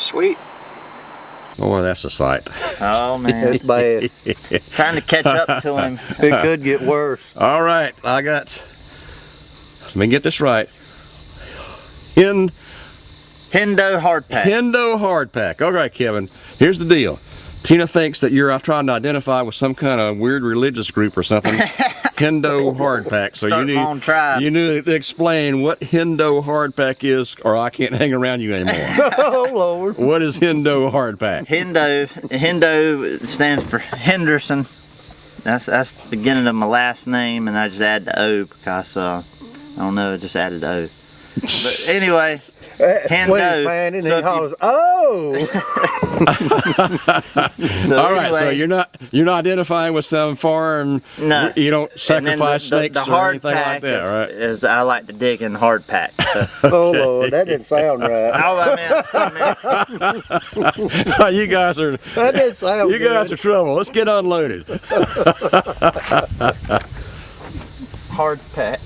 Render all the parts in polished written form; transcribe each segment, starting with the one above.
Sweet. Oh, that's a sight. Oh man, It's bad. trying to catch up to him. It could get worse. All right, let me get this right. Hendo hardpack. Hendo hardpack. All right, Kevin, here's the deal. Tina thinks that you're trying to identify with some kind of weird religious group or something. Hendo hardpack. So Start my own tribe. you need to explain what Hendo hardpack is, or I can't hang around you anymore. Oh Lord. What is Hendo hardpack? Hendo stands for Henderson. That's the beginning of my last name, and I just add the O because I don't know, I just added the O. But anyway, Hendo. And So he if hollers, oh! So All right, so anyway, you're not identifying with some foreign. No. You don't and then sacrifice snakes the or hard anything pack like that, right? is I like to dig in hard pack. So. Oh Lord, that didn't sound right. Oh, I mean, You guys are. That didn't sound You good. guys are trouble. Let's get unloaded. hard pack.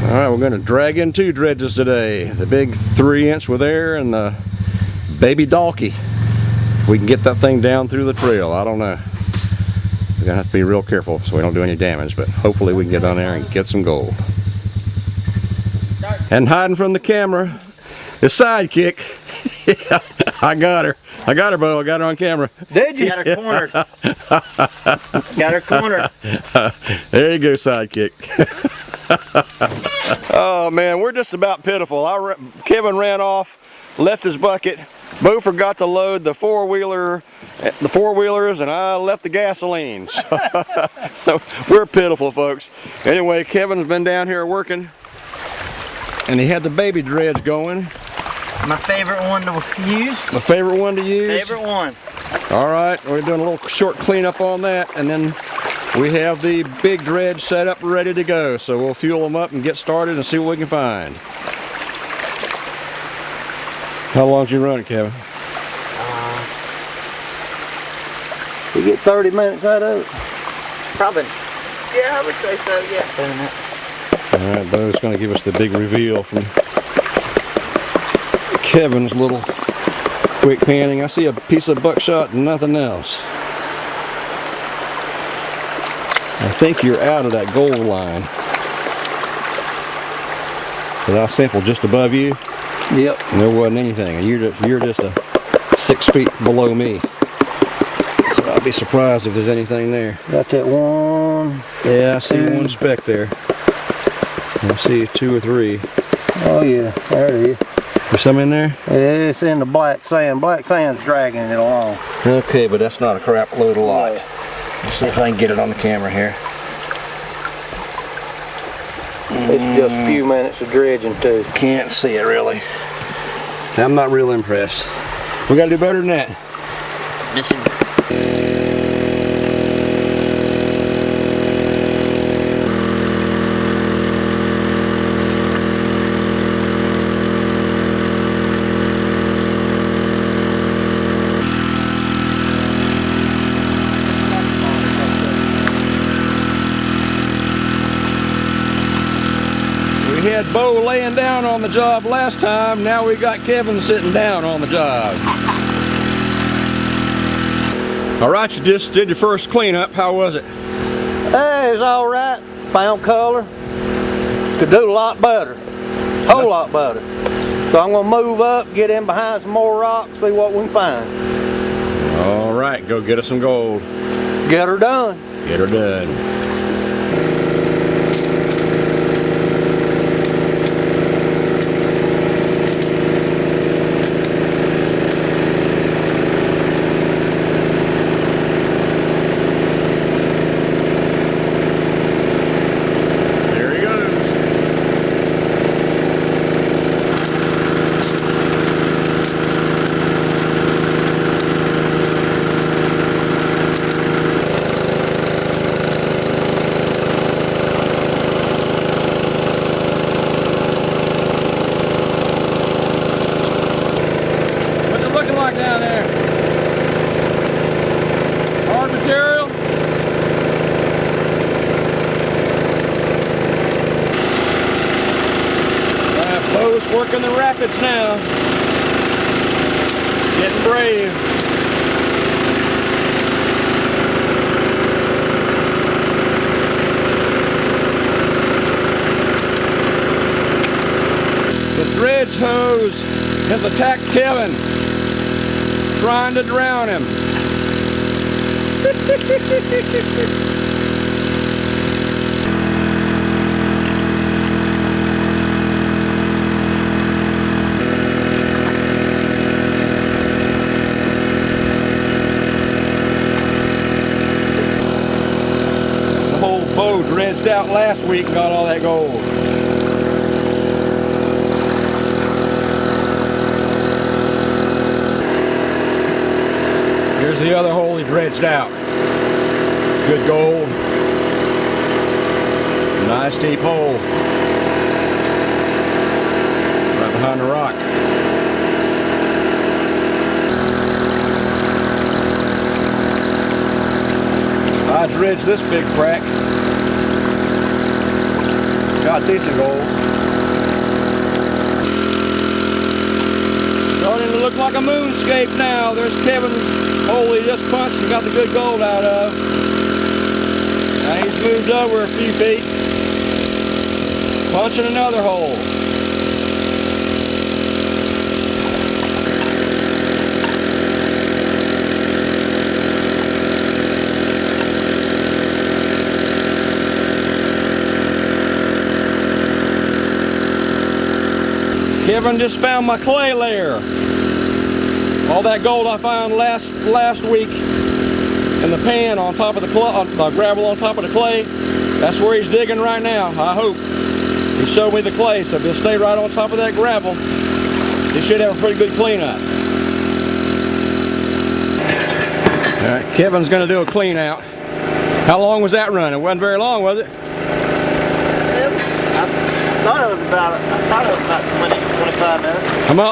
All right, we're going to drag in 2 dredges today. The big 3-inch with air and the baby Dalkey. We can get that thing down through the trail. I don't know. We're going to have to be real careful so we don't do any damage, but hopefully we can get on there and get some gold. And hiding from the camera is Sidekick. I got her. I got her, Bo. I got her on camera. Did you? Got her cornered. Got her cornered. There you go, Sidekick. Oh man, we're just about pitiful. Kevin ran off, left his bucket. Bo forgot to load the four-wheelers, and I left the gasoline. So, we're pitiful, folks. Anyway, Kevin's been down here working, and he had the baby dredge going. My favorite one to use. My favorite one to use. Favorite one. All right, we're doing a little short cleanup on that, and then we have the big dredge set up ready to go. So we'll fuel them up and get started and see what we can find. How long did you run it, Kevin? You get 30 minutes out of it? Probably. Yeah, I would say so, yeah. All right, Bo's going to give us the big reveal from Kevin's little quick panning. I see a piece of buckshot and nothing else. I think you're out of that gold line. Because I sampled just above you. Yep. And there wasn't anything. And you're just 6 feet below me. So I'll be surprised if there's anything there. Got that one. Yeah, I see one speck there. I see 2 or 3. Oh yeah, there it is. There's some in there? Yeah, it's in the black sand. Black sand's dragging it along. Okay, but that's not a crap load of lot. Let's see if I can get it on the camera here. It's just a few minutes of dredging too. Can't see it really. I'm not real impressed. We gotta do better than that. We had Bo laying down on the job last time, now we got Kevin sitting down on the job. All right, you just did your first cleanup. How was it? Hey, it's all right. Found color. Could do a lot better. Whole lot better. So I'm gonna move up, get in behind some more rocks, see what we can find. All right, go get us some gold. Get her done. Get her done. Down there. Hard material. Bo's working the rapids now. Getting brave. The dredge hose has attacked Kevin, trying to drown him. The whole boat dredged out last week and got all that gold. Here's the other hole he dredged out. Good gold. Nice deep hole. Right behind the rock. I dredged this big crack. Got decent gold. Starting to look like a moonscape now. There's Kevin's hole he just punched and got the good gold out of. Now he's moved over a few feet. Punching another hole. Kevin just found my clay layer. All that gold I found last week in the pan on top of the gravel on top of the clay, that's where he's digging right now, I hope. He showed me the clay, so if he'll stay right on top of that gravel, he should have a pretty good cleanup. All right, Kevin's gonna do a clean out. How long was that run? It wasn't very long, was it? I thought it was about 20, 25 minutes.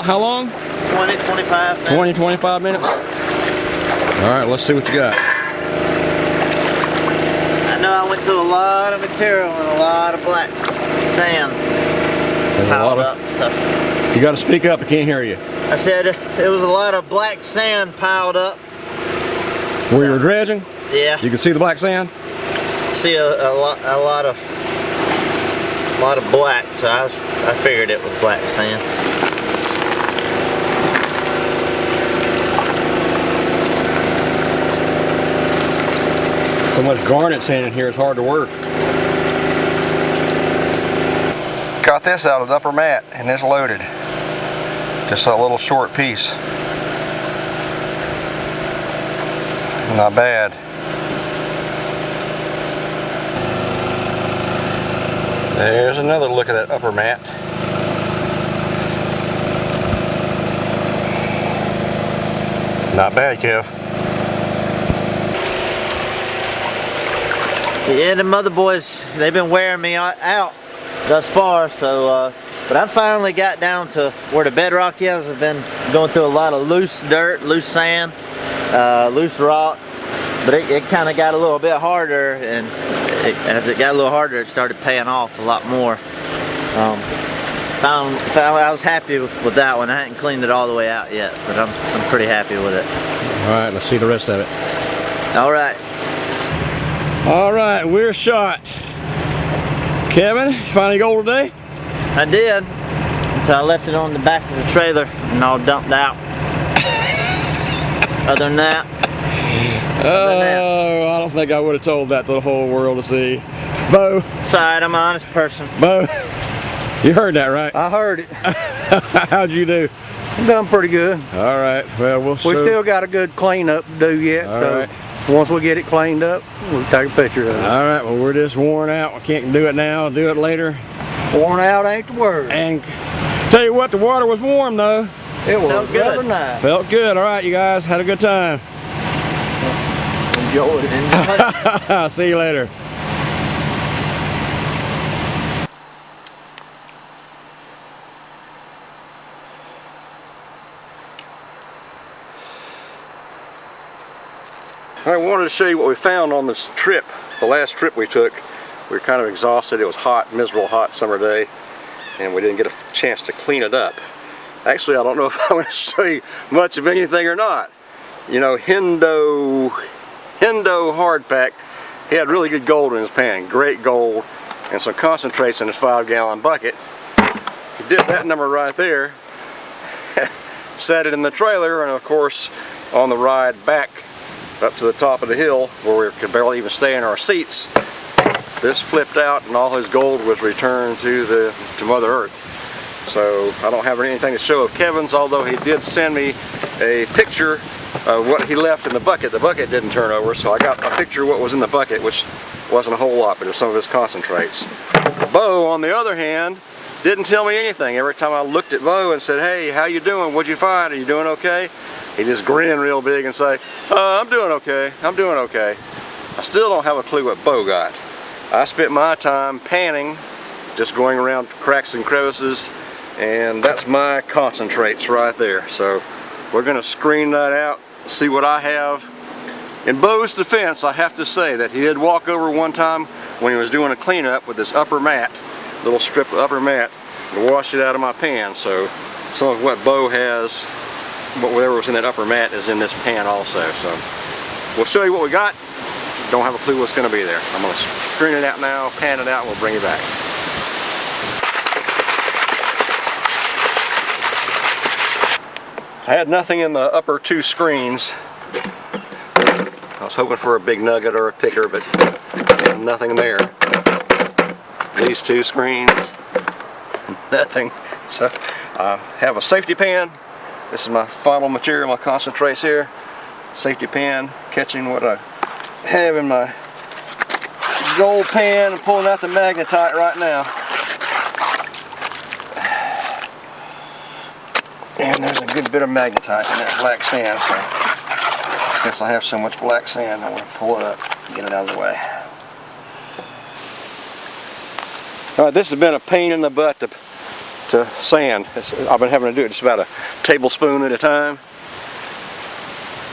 How long? 20, 25 minutes. 20, 25 minutes? All right, let's see what you got. I know I went through a lot of material and a lot of black sand piled up. So You got to speak up, I can't hear you. I said it was a lot of black sand piled up. Where you were dredging? Yeah. You can see the black sand? See a lot of black, so I figured it was black sand. So much garnet sand in here, it's hard to work. Got this out of the upper mat and it's loaded. Just a little short piece. Not bad. There's another look at that upper mat. Not bad, Kev. Yeah, the mother boys, they've been wearing me out thus far, so but I finally got down to where the bedrock is. I've been going through a lot of loose dirt, loose sand, loose rock, but it kind of got a little bit harder, and as it got a little harder, it started paying off a lot more. I was happy with that one. I hadn't cleaned it all the way out yet, but I'm pretty happy with it. All right, let's see the rest of it. All right. All right, we're shot. Kevin, you find any gold today? I did, until I left it on the back of the trailer and all dumped out. Other than that. Oh, I don't think I would have told that to the whole world to see. Bo. Sorry, I'm an honest person. Bo, you heard that, right? I heard it. How'd you do? I'm done pretty good. All right, well, we still got a good cleanup to do yet, so right. Once we get it cleaned up, we'll take a picture of it. All right, well, we're just worn out. We can't do it now, do it later. Worn out ain't the word. And tell you what, the water was warm though. It was Felt good. really nice. Felt good. All right, you guys, had a good time. Enjoy it. See you later. I wanted to show you what we found on this trip, the last trip we took. We were kind of exhausted. It was hot, miserable hot summer day, and we didn't get a chance to clean it up. Actually, I don't know if I'm going to show you much of anything or not. You know, Hendo hardpack, he had really good gold in his pan, great gold, and some concentrates in his 5-gallon bucket. He did that number right there, set it in the trailer, and of course on the ride back up to the top of the hill where we could barely even stay in our seats, this flipped out and all his gold was returned to Mother Earth. So I don't have anything to show of Kevin's, although he did send me a picture of what he left in the bucket. The bucket didn't turn over, so I got a picture of what was in the bucket, which wasn't a whole lot, but it was some of his concentrates. Bo, on the other hand, didn't tell me anything. Every time I looked at Bo and said, "Hey, how you doing? What'd you find? Are you doing okay?" He just grinned real big and say, "I'm doing okay. I'm doing okay." I still don't have a clue what Bo got. I spent my time panning, just going around cracks and crevices, and that's my concentrates right there. So we're going to screen that out, see what I have. In Bo's defense, I have to say that he did walk over one time when he was doing a cleanup with this upper mat, little strip of upper mat, and washed it out of my pan. So some of what Bo has, whatever was in that upper mat, is in this pan also. So we'll show you what we got. Don't have a clue what's going to be there. I'm going to screen it out now, pan it out, and we'll bring it back. I had nothing in the upper 2 screens. I was hoping for a big nugget or a picker, but nothing there. These 2 screens, nothing. So I have a safety pan. This is my final material, my concentrates here. Safety pan, catching what I have in my gold pan. I'm pulling out the magnetite right now. And there's a good bit of magnetite in that black sand, so since I have so much black sand, I want to pull it up and get it out of the way. Alright, this has been a pain in the butt to sand. I've been having to do it just about a tablespoon at a time.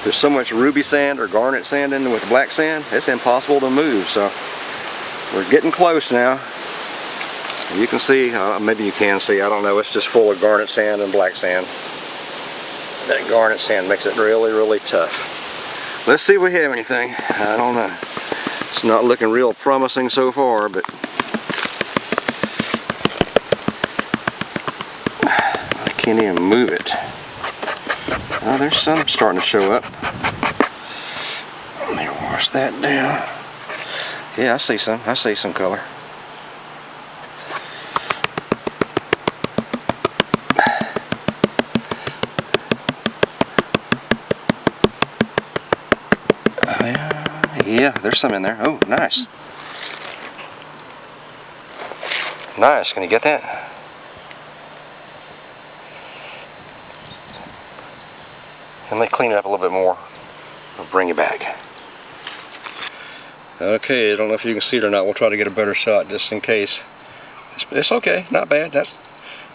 There's so much ruby sand or garnet sand in there with black sand, it's impossible to move. So we're getting close now. And you can see, maybe you can see, I don't know, it's just full of garnet sand and black sand. That garnet sand makes it really, really tough. Let's see if we have anything. I don't know. It's not looking real promising so far, but I can't even move it. Oh, there's some starting to show up. Let me wash that down. Yeah, I see some. I see some color. Yeah, there's some in there. Oh, nice. Nice. Can you get that? And let me clean it up a little bit more. I'll bring it back. Okay, I don't know if you can see it or not. We'll try to get a better shot just in case. It's okay, not bad. That's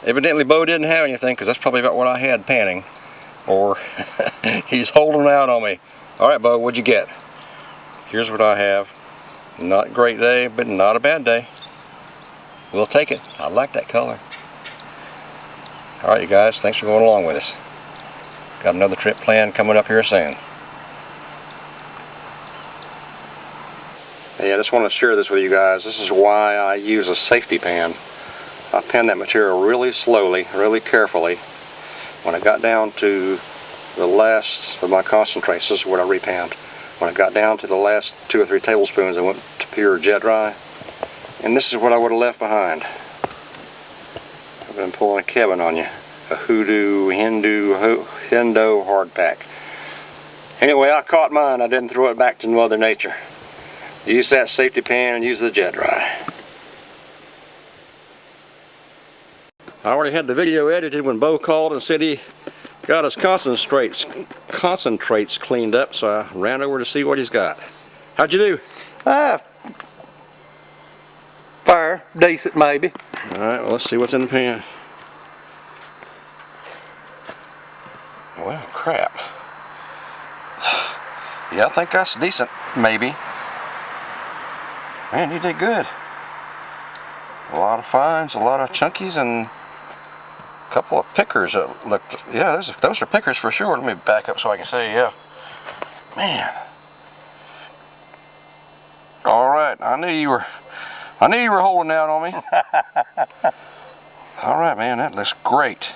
evidently Bo didn't have anything, because that's probably about what I had panning. Or he's holding out on me. All right, Bo, what'd you get? Here's what I have. Not a great day, but not a bad day. We'll take it. I like that color. All right, you guys, thanks for going along with us. Got another trip planned coming up here soon. Yeah, I just want to share this with you guys. This is why I use a safety pan. I pan that material really slowly, really carefully. When I got down to the last of my concentrates, this is what I repanned. When I got down to the last 2 or 3 tablespoons, I went to pure jet dry. And this is what I would have left behind. I've been pulling a Kevin on you. A Hendo hard pack. Anyway, I caught mine. I didn't throw it back to Mother Nature. Use that safety pan and use the jet dry. I already had the video edited when Bo called and said he got his concentrates cleaned up, so I ran over to see what he's got. How'd you do? Fair, decent maybe. Alright, well, let's see what's in the pan. Well, crap. Yeah, I think that's decent, maybe. Man, you did good. A lot of fines, a lot of chunkies, and Couple of pickers that looked, yeah, those are pickers for sure. Let me back up so I can see, yeah. Man. All right, I knew you were holding out on me. All right, man, that looks great.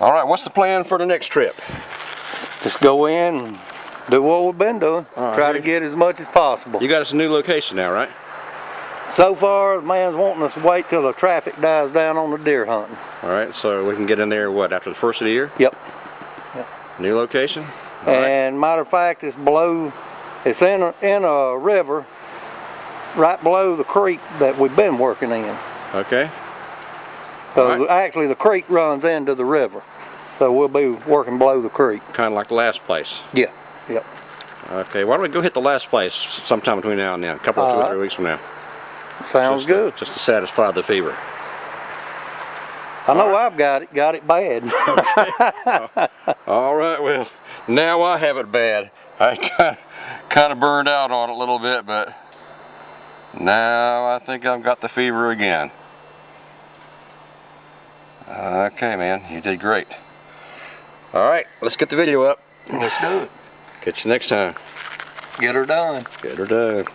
All right, what's the plan for the next trip? Just go in and do what we've been doing. Right. Try to get as much as possible. You got us a new location now, right? So far, the man's wanting us to wait till the traffic dies down on the deer hunting. All right, so we can get in there, what, after the first of the year? Yep. New location? All And matter of fact, it's below, it's in a river right below the creek that we've been working in. Okay. So actually the creek runs into the river. So we'll be working below the creek. Kind of like the last place. Yeah, yep. Okay, why don't we go hit the last place sometime between now and then, a couple of 2 or 3 weeks from now. Sounds good. Just to satisfy the fever. I know I've got it bad. All right, well, now I have it bad. I kind of burned out on it a little bit, but now I think I've got the fever again. Okay, man, you did great. All right, let's get the video up. Let's do it. Catch you next time. Get her done. Get her done.